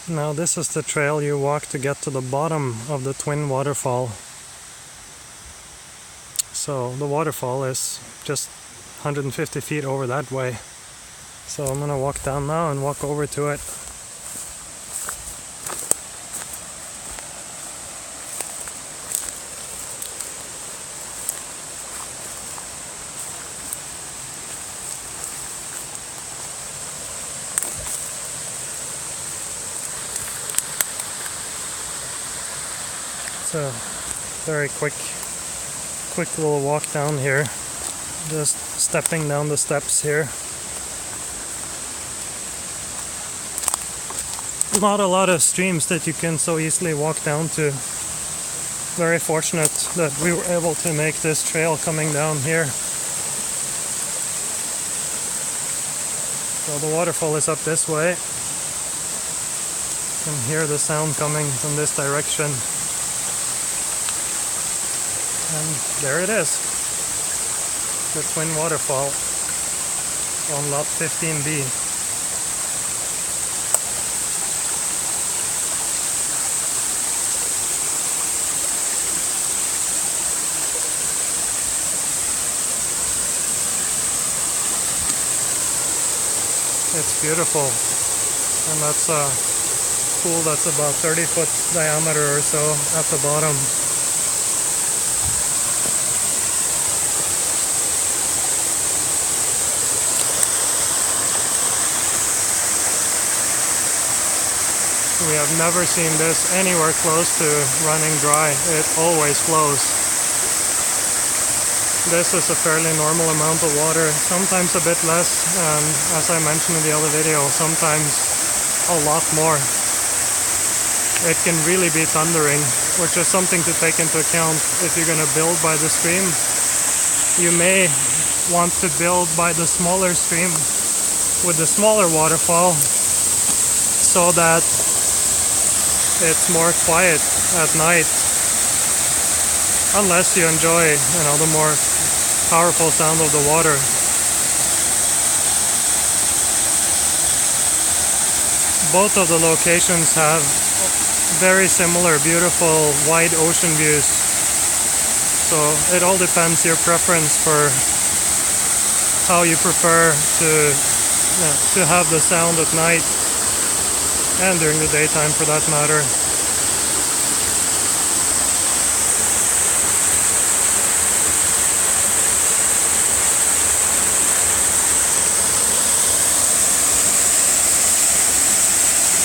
Now this is the trail you walk to get to the bottom of the Twin Waterfall. So the waterfall is just 150 feet over that way. So I'm gonna walk down now and walk over to it. It's a very quick little walk down here. Just stepping down the steps here. Not a lot of streams that you can so easily walk down to. Very fortunate that we were able to make this trail coming down here. So the waterfall is up this way. You can hear the sound coming from this direction. And there it is. The Twin Waterfall on lot 15B. It's beautiful, and that's a pool that's about 30 foot diameter or so at the bottom. We have never seen this anywhere close to running dry. It always flows. This is a fairly normal amount of water, sometimes a bit less, and as I mentioned in the other video, sometimes a lot more. It can really be thundering, which is something to take into account if you're going to build by the stream. You may want to build by the smaller stream with the smaller waterfall so that it's more quiet at night. Unless you enjoy, the more powerful sound of the water. Both of the locations have very similar, beautiful, wide ocean views. So it all depends your preference for how you prefer to have the sound at night and during the daytime for that matter.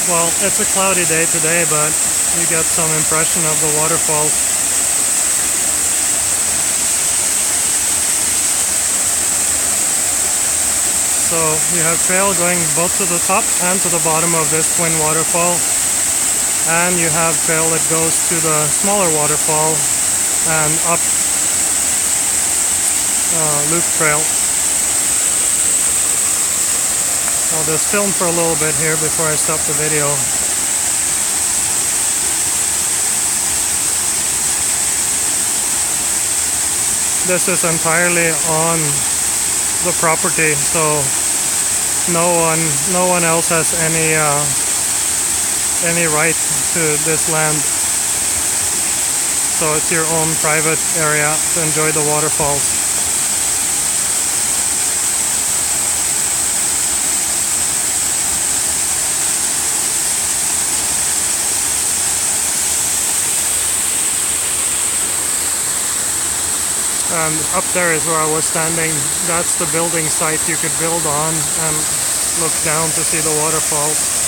Well, it's a cloudy day today, but you get some impression of the waterfalls. So you have trail going both to the top and to the bottom of this Twin Waterfall, and you have trail that goes to the smaller waterfall and up loop trail. I'll just film for a little bit here before I stop the video. This is entirely on the property, so no one else has any right to this land. So it's your own private area to enjoy the waterfalls. And up there is where I was standing. That's the building site you could build on and look down to see the waterfalls.